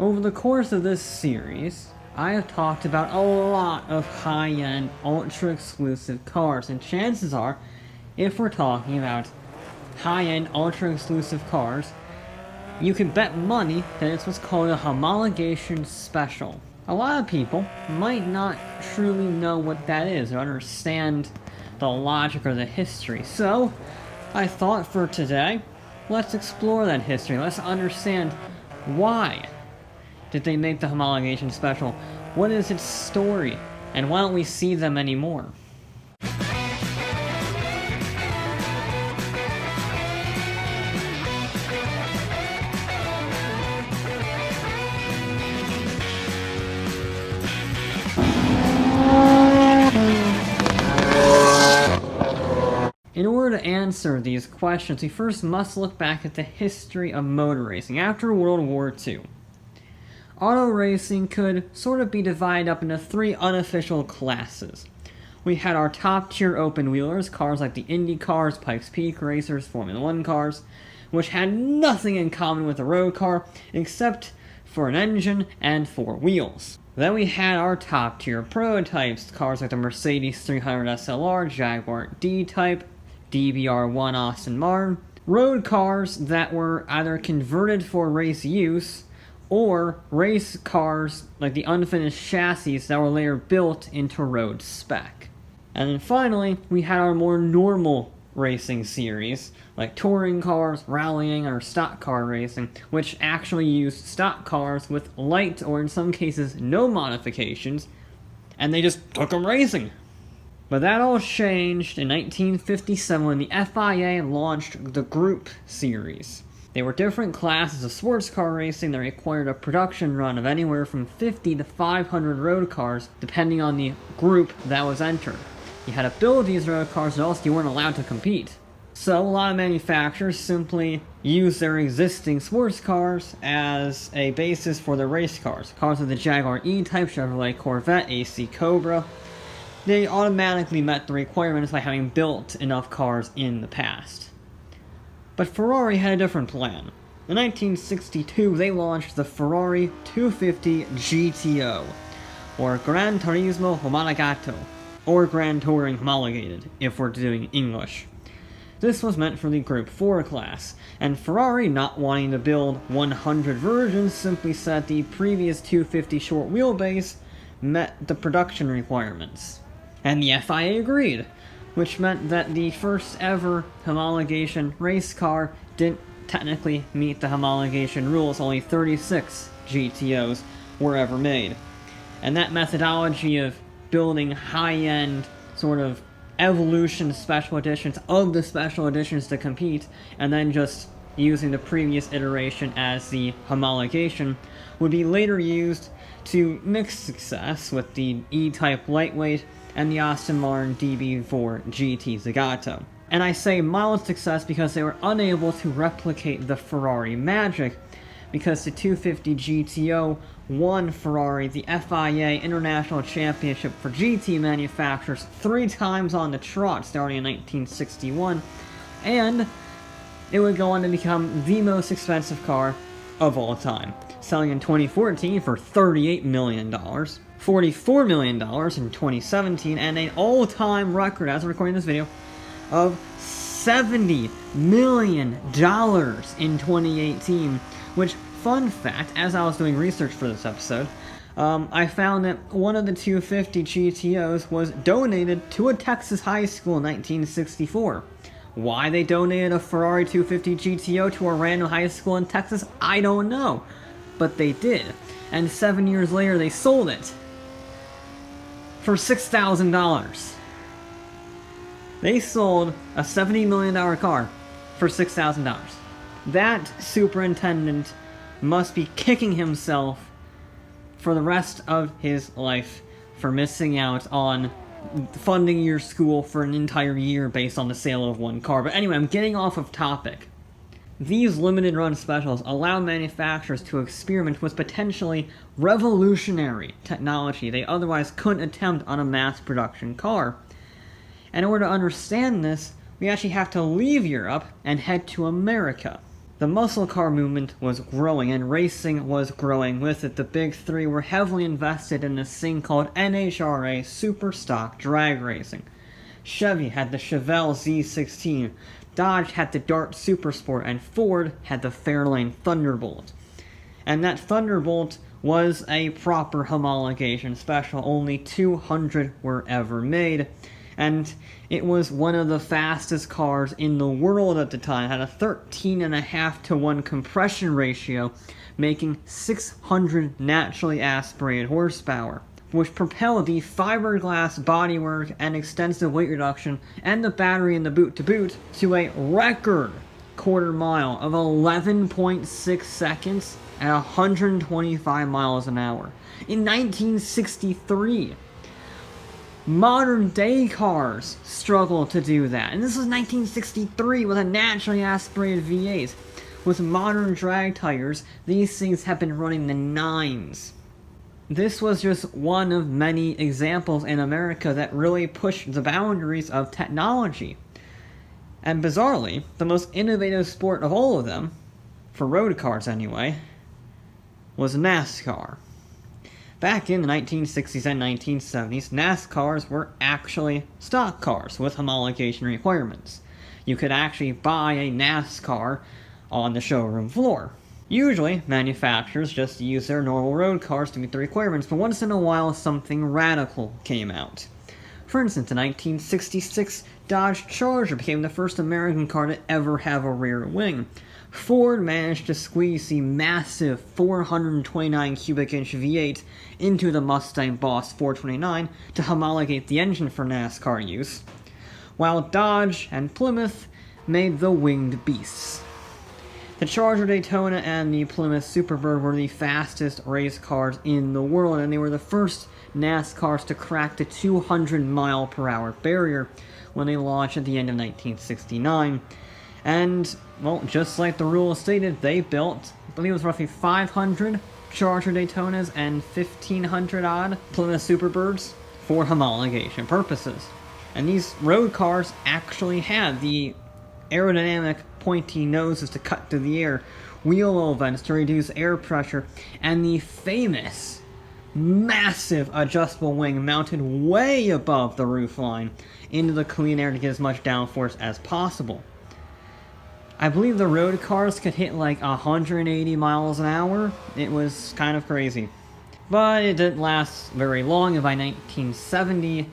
Over the course of this series, I have talked about a lot of high-end, ultra-exclusive cars, and chances are, if we're talking about high-end, ultra-exclusive cars, you can bet money that it's what's called a homologation special. A lot of people might not truly know what that is or understand the logic or the history, so I thought for today, let's explore that history. Let's understand why did they make the homologation special? What is its story? And why don't we see them anymore? In order to answer these questions, we first must look back at the history of motor racing after World War II. Auto racing could sort of be divided up into three unofficial classes. We had our top-tier open-wheelers, cars like the Indy cars, Pikes Peak racers, Formula 1 cars, which had nothing in common with a road car except for an engine and four wheels. Then we had our top-tier prototypes, cars like the Mercedes 300 SLR, Jaguar D-Type, DBR1 Aston Martin, road cars that were either converted for race use or race cars like the unfinished chassis that were later built into road spec. And then finally, we had our more normal racing series, like touring cars, rallying, or stock car racing, which actually used stock cars with light or in some cases no modifications, and they just took them racing. But that all changed in 1957 when the FIA launched the Group Series. They were different classes of sports car racing that required a production run of anywhere from 50 to 500 road cars, depending on the group that was entered. You had to build these road cars, or else you weren't allowed to compete. So a lot of manufacturers simply used their existing sports cars as a basis for their race cars. Cars like the Jaguar E-Type, Chevrolet Corvette, AC Cobra. They automatically met the requirements by having built enough cars in the past. But Ferrari had a different plan. In 1962, they launched the Ferrari 250 GTO, or Gran Turismo Homologato, or Grand Touring Homologated, if we're doing English. This was meant for the Group 4 class, and Ferrari, not wanting to build 100 versions, simply said the previous 250 short wheelbase met the production requirements. And the FIA agreed, which meant that the first ever homologation race car didn't technically meet the homologation rules. Only 36 GTOs were ever made. And that methodology of building high-end sort of evolution special editions of the special editions to compete, and then just using the previous iteration as the homologation, would be later used to mixed success with the E-Type lightweight and the Aston Martin DB4 GT Zagato. And I say mild success because they were unable to replicate the Ferrari magic, because the 250 GTO won Ferrari the FIA International Championship for GT manufacturers 3 times on the trot starting in 1961, and it would go on to become the most expensive car of all time, selling in 2014 for $38 million, $44 million in 2017, and an all-time record, as I'm recording this video, of $70 million in 2018, which, fun fact, as I was doing research for this episode, I found that one of the 250 GTOs was donated to a Texas high school in 1964. Why they donated a Ferrari 250 GTO to a random high school in Texas, I don't know. But they did. And 7 years later, they sold it for $6,000. They sold a $70 million car for $6,000. That superintendent must be kicking himself for the rest of his life for missing out on funding your school for an entire year based on the sale of one car. But anyway, I'm getting off of topic. These limited run specials allow manufacturers to experiment with potentially revolutionary technology they otherwise couldn't attempt on a mass production car. And in order to understand this, we actually have to leave Europe and head to America. The muscle car movement was growing, and racing was growing with it. The big three were heavily invested in this thing called NHRA Super Stock Drag Racing. Chevy had the Chevelle Z16, Dodge had the Dart Supersport, and Ford had the Fairlane Thunderbolt. And that Thunderbolt was a proper homologation special. Only 200 were ever made. And it was one of the fastest cars in the world at the time. It had a 13.5 to 1 compression ratio, making 600 naturally aspirated horsepower, which propelled the fiberglass bodywork and extensive weight reduction and the battery in the boot to boot to a record quarter mile of 11.6 seconds at 125 miles an hour in 1963. Modern day cars struggle to do that, and this was 1963 with a naturally aspirated V8. With modern drag tires, these things have been running the 9s. This was just one of many examples in America that really pushed the boundaries of technology. And bizarrely, the most innovative sport of all of them, for road cars anyway, was NASCAR. Back in the 1960s and 1970s, NASCARs were actually stock cars with homologation requirements. You could actually buy a NASCAR on the showroom floor. Usually, manufacturers just use their normal road cars to meet the requirements, but once in a while something radical came out. For instance, in 1966, Dodge Charger became the first American car to ever have a rear wing. Ford managed to squeeze the massive 429 cubic inch V8 into the Mustang Boss 429 to homologate the engine for NASCAR use, while Dodge and Plymouth made the winged beasts. The Charger Daytona and the Plymouth Superbird were the fastest race cars in the world, and they were the first NASCARs to crack the 200 mile per hour barrier when they launched at the end of 1969. And, well, just like the rule stated, they built, I believe it was roughly 500 Charger Daytonas and 1,500 odd Plymouth Superbirds for homologation purposes. And these road cars actually had the aerodynamic pointy noses to cut through the air, wheel well vents to reduce air pressure, and the famous massive adjustable wing mounted way above the roofline into the clean air to get as much downforce as possible. I believe the road cars could hit like 180 miles an hour. It was kind of crazy. But it didn't last very long, and by 1970,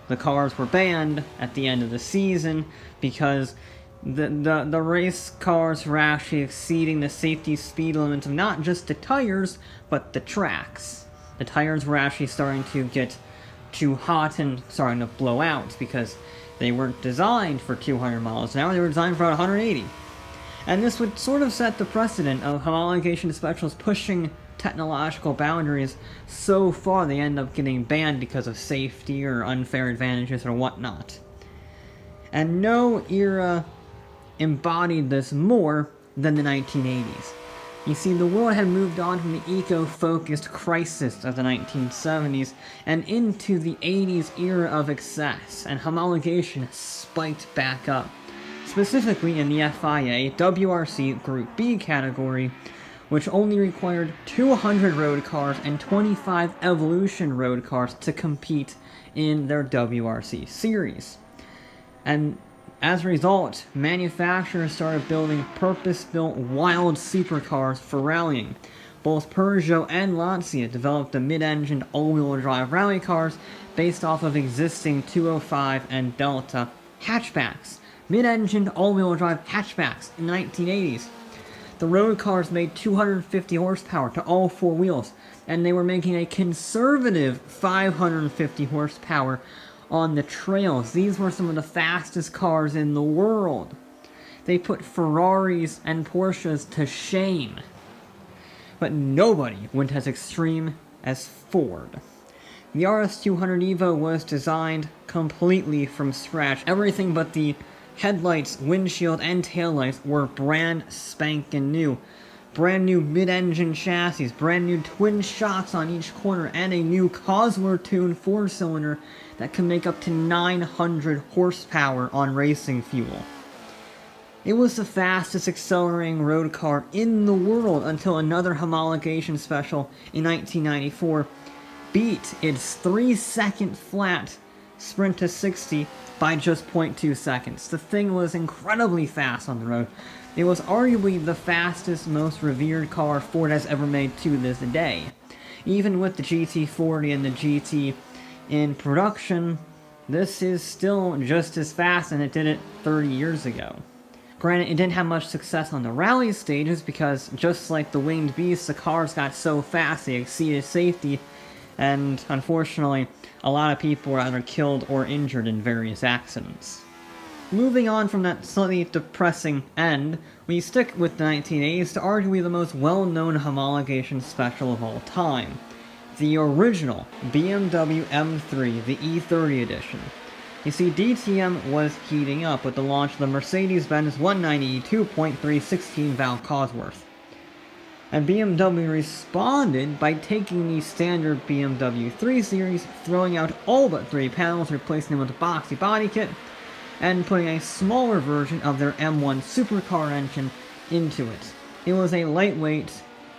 the cars were banned at the end of the season because the race cars were actually exceeding the safety speed limits of not just the tires, but the tracks. The tires were actually starting to get too hot and starting to blow out because they weren't designed for 200 miles an hour, they were designed for about 180. And this would sort of set the precedent of homologation specials pushing technological boundaries so far they end up getting banned because of safety or unfair advantages or whatnot. And no era embodied this more than the 1980s. You see, the world had moved on from the eco-focused crisis of the 1970s and into the 80s era of excess, and homologation spiked back up. Specifically in the FIA WRC Group B category, which only required 200 road cars and 25 Evolution road cars to compete in their WRC series. And as a result, manufacturers started building purpose-built wild supercars for rallying. Both Peugeot and Lancia developed the mid-engined all-wheel drive rally cars based off of existing 205 and Delta hatchbacks. Mid-engined all-wheel drive hatchbacks in the 1980s. The road cars made 250 horsepower to all four wheels, and they were making a conservative 550 horsepower on the trails. These were some of the fastest cars in the world. They put Ferraris and Porsches to shame. But nobody went as extreme as Ford. The Yaris 200 Evo was designed completely from scratch. Everything but the headlights, windshield, and taillights were brand spanking new. Brand new mid-engine chassis, brand new twin shocks on each corner, and a new Cosworth-tuned 4-cylinder that can make up to 900 horsepower on racing fuel. It was the fastest accelerating road car in the world until another homologation special in 1994 beat its 3-second flat sprint to 60 by just 0.2 seconds. The thing was incredibly fast on the road. It was arguably the fastest, most revered car Ford has ever made to this day. Even with the GT40 and the GT in production, this is still just as fast as it did it 30 years ago. Granted, it didn't have much success on the rally stages because, just like the winged beasts, the cars got so fast they exceeded safety, and unfortunately, a lot of people were either killed or injured in various accidents. Moving on from that slightly depressing end, we stick with the 1980s to arguably the most well-known homologation special of all time. The original BMW M3, the E30 edition. You see, DTM was heating up with the launch of the Mercedes-Benz 190 2.316 valve Cosworth. And BMW responded by taking the standard BMW 3 Series, throwing out all but 3 panels, replacing them with a boxy body kit, and putting a smaller version of their M1 supercar engine into it. It was a lightweight,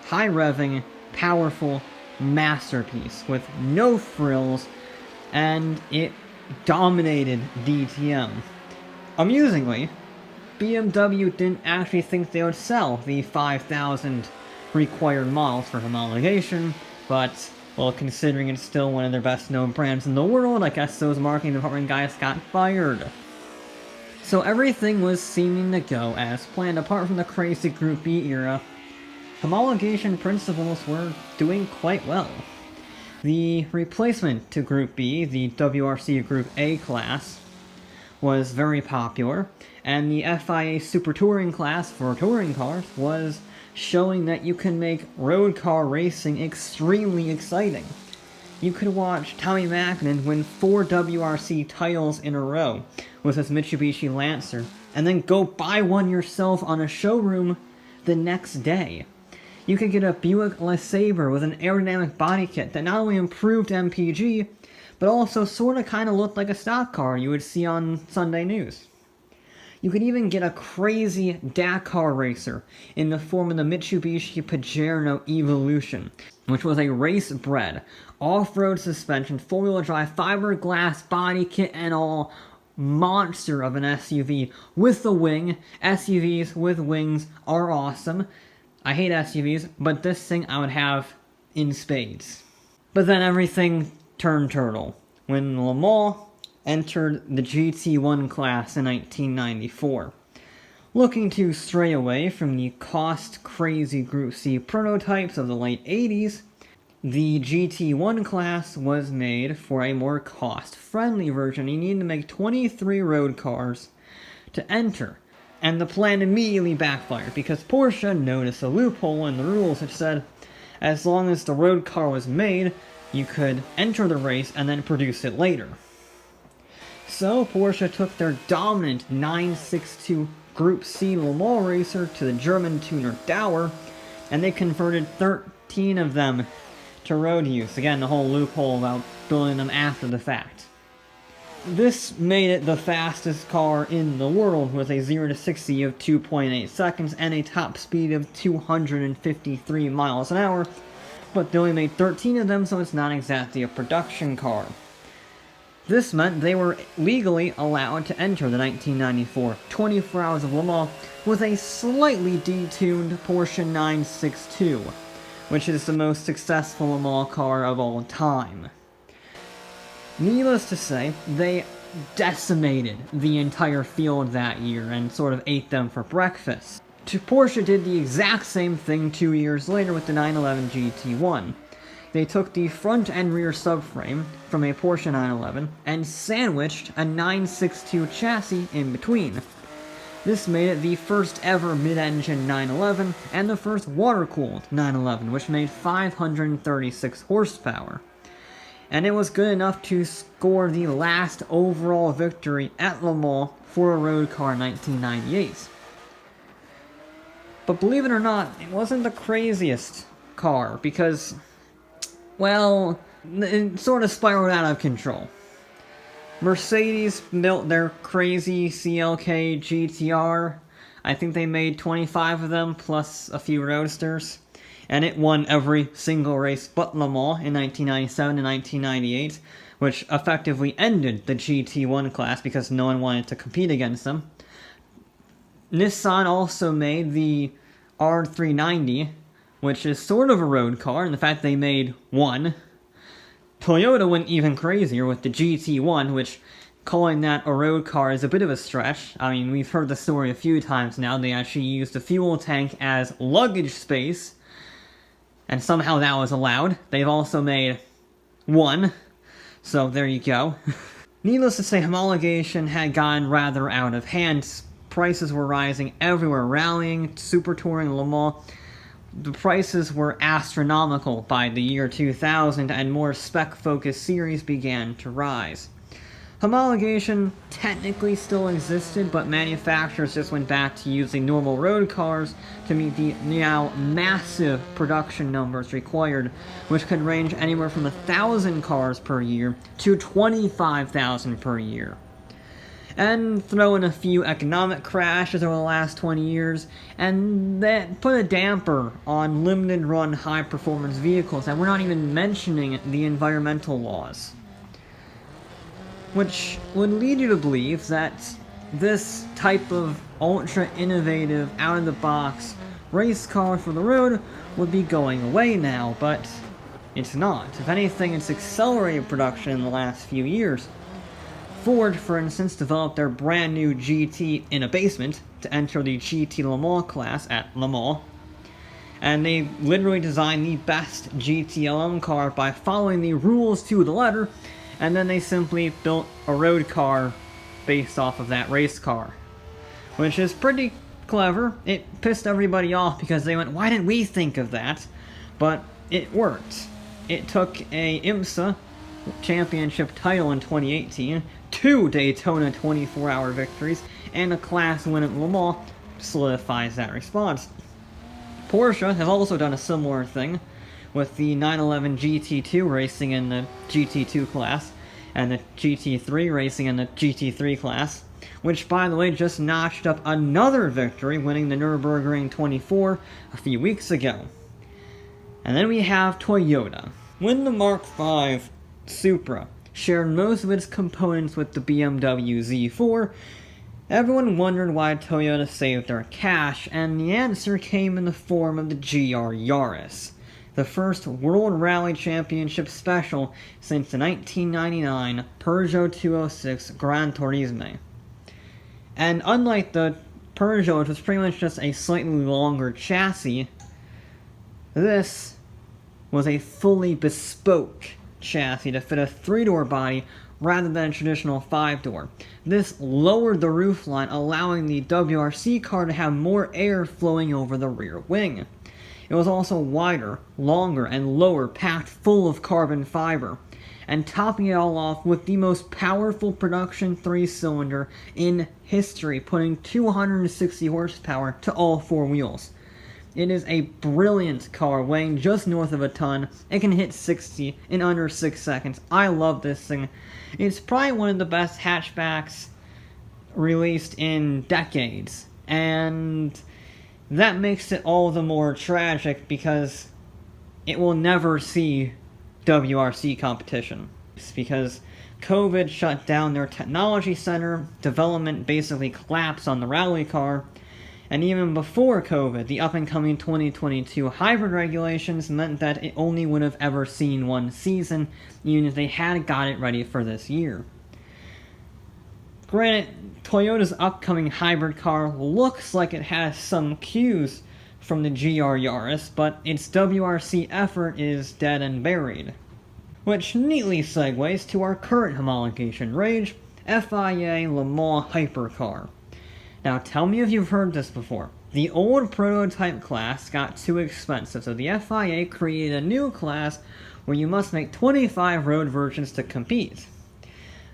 high-revving, powerful masterpiece with no frills, and it dominated DTM. Amusingly, BMW didn't actually think they would sell the 5,000 required models for homologation, but, well, considering it's still one of their best-known brands in the world, I guess those marketing department guys got fired. So everything was seeming to go as planned, apart from the crazy Group B era. Homologation principles were doing quite well. The replacement to Group B, the WRC Group A class, was very popular, and the FIA Super Touring class for touring cars was showing that you can make road car racing extremely exciting. You could watch Tommy Mäkinen win 4 WRC titles in a row with his Mitsubishi Lancer, and then go buy one yourself on a showroom the next day. You could get a Buick LeSabre with an aerodynamic body kit that not only improved MPG, but also sorta kinda looked like a stock car you would see on Sunday news. You could even get a crazy Dakar racer in the form of the Mitsubishi Pajero Evolution, which was a race-bred, off-road suspension, four-wheel drive, fiberglass body kit and all, monster of an SUV with a wing. SUVs with wings are awesome. I hate SUVs, but this thing I would have in spades. But then everything turned turtle when Le Mans entered the GT1 class in 1994. Looking to stray away from the cost-crazy Group C prototypes of the late 80s, the GT1 class was made for a more cost-friendly version. You needed to make 23 road cars to enter. And the plan immediately backfired, because Porsche noticed a loophole in the rules which said, as long as the road car was made, you could enter the race and then produce it later. So Porsche took their dominant 962 Group C Le Mans racer to the German tuner Dauer, and they converted 13 of them to road use. Again, the whole loophole about building them after the fact. This made it the fastest car in the world, with a 0 to 60 of 2.8 seconds and a top speed of 253 miles an hour, but they only made 13 of them, so it's not exactly a production car. This meant they were legally allowed to enter the 1994 24 Hours of Le Mans with a slightly detuned Porsche 962, which is the most successful Le Mans car of all time. Needless to say, they decimated the entire field that year and sort of ate them for breakfast. Porsche did the exact same thing 2 years later with the 911 GT1. They took the front and rear subframe from a Porsche 911 and sandwiched a 962 chassis in between. This made it the first ever mid-engine 911 and the first water-cooled 911, which made 536 horsepower. And it was good enough to score the last overall victory at Le Mans for a road car in 1998. But believe it or not, it wasn't the craziest car, because, well, it sort of spiraled out of control. Mercedes built their crazy CLK GTR. I think they made 25 of them, plus a few roadsters. And it won every single race but Le Mans in 1997 and 1998, which effectively ended the GT1 class because no one wanted to compete against them. Nissan also made the R390, which is sort of a road car, and the fact they made one. Toyota went even crazier with the GT1, which calling that a road car is a bit of a stretch. I mean, we've heard the story a few times now. They actually used the fuel tank as luggage space, and somehow that was allowed. They've also made one, so there you go. Needless to say, homologation had gotten rather out of hand. Prices were rising everywhere, rallying, super touring, Le Mans. The prices were astronomical by the year 2000, and more spec-focused series began to rise. Homologation technically still existed, but manufacturers just went back to using normal road cars to meet the now massive production numbers required, which could range anywhere from 1,000 cars per year to 25,000 per year. And throw in a few economic crashes over the last 20 years, and that put a damper on limited-run high-performance vehicles, and we're not even mentioning the environmental laws. Which would lead you to believe that this type of ultra-innovative, out-of-the-box race car for the road would be going away now, but it's not. If anything, it's accelerated production in the last few years. Ford, for instance, developed their brand new GT in a basement to enter the GT Le Mans class at Le Mans. And they literally designed the best GT-LM car by following the rules to the letter, and then they simply built a road car based off of that race car. Which is pretty clever. It pissed everybody off because they went, why didn't we think of that? But it worked. It took a IMSA championship title in 2018, 2 Daytona 24-hour victories, and a class win at Le Mans solidifies that response. Porsche have also done a similar thing, with the 911 GT2 racing in the GT2 class, and the GT3 racing in the GT3 class, which, by the way, just notched up another victory, winning the Nürburgring 24 a few weeks ago. And then we have Toyota. When the Mark V Supra shared most of its components with the BMW Z4, everyone wondered why Toyota saved their cash, and the answer came in the form of the GR Yaris, the first World Rally Championship special since the 1999 Peugeot 206 Gran Turismo. And unlike the Peugeot, which was pretty much just a slightly longer chassis, this was a fully bespoke chassis to fit a 3-door body rather than a traditional 5-door. This lowered the roofline, allowing the WRC car to have more air flowing over the rear wing. It was also wider, longer, and lower, packed full of carbon fiber, and topping it all off with the most powerful production 3-cylinder in history, putting 260 horsepower to all 4 wheels. It is a brilliant car, weighing just north of a ton. It can hit 60 in under 6 seconds. I love this thing. It's probably one of the best hatchbacks released in decades, and that makes it all the more tragic because it will never see WRC competition. It's because COVID shut down their technology center, development basically collapsed on the rally car, and even before COVID, the up-and-coming 2022 hybrid regulations meant that it only would have ever seen one season, even if they had got it ready for this year. Granted, Toyota's upcoming hybrid car looks like it has some cues from the GR Yaris, but its WRC effort is dead and buried. Which neatly segues to our current homologation rage, FIA Le Mans Hypercar. Now tell me if you've heard this before. The old prototype class got too expensive, so the FIA created a new class where you must make 25 road versions to compete.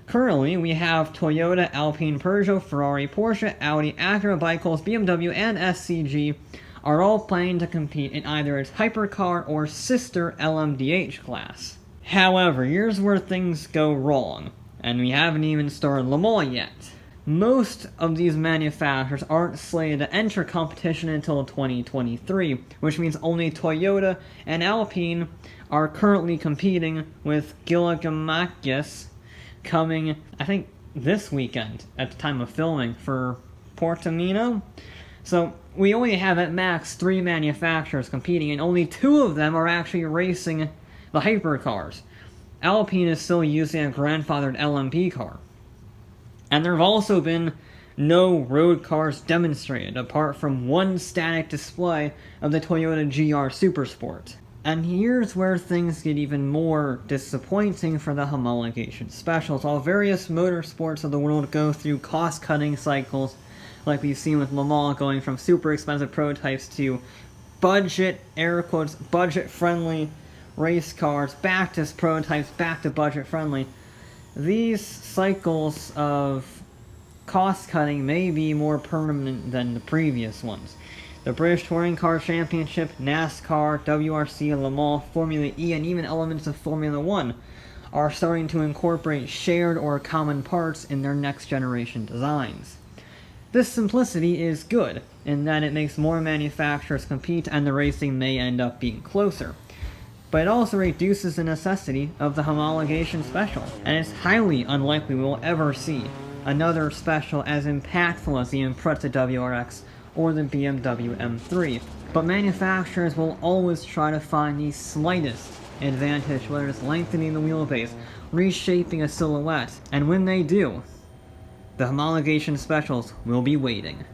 Currently, we have Toyota, Alpine, Peugeot, Ferrari, Porsche, Audi, Acura, Bicol, BMW, and SCG are all planning to compete in either its hypercar or sister LMDH class. However, here's where things go wrong, and we haven't even started Le Mans yet. Most of these manufacturers aren't slated to enter competition until 2023, which means only Toyota and Alpine are currently competing, with Gilgamakis coming, I think, this weekend at the time of filming for Portimao. So we only have at max 3 manufacturers competing, and only 2 of them are actually racing the hypercars. Alpine is still using a grandfathered LMP car. And there have also been no road cars demonstrated, apart from one static display of the Toyota GR Supersport. And here's where things get even more disappointing for the homologation specials. While various motorsports of the world go through cost-cutting cycles, like we've seen with Le Mans going from super expensive prototypes to budget, air quotes, budget-friendly race cars, back to prototypes, back to budget-friendly, these cycles of cost-cutting may be more permanent than the previous ones. The British Touring Car Championship, NASCAR, WRC, Le Mans, Formula E, and even elements of Formula 1 are starting to incorporate shared or common parts in their next-generation designs. This simplicity is good, in that it makes more manufacturers compete and the racing may end up being closer. But it also reduces the necessity of the homologation special, and it's highly unlikely we will ever see another special as impactful as the Impreza WRX or the BMW M3. But manufacturers will always try to find the slightest advantage, whether it's lengthening the wheelbase, reshaping a silhouette, and when they do, the homologation specials will be waiting.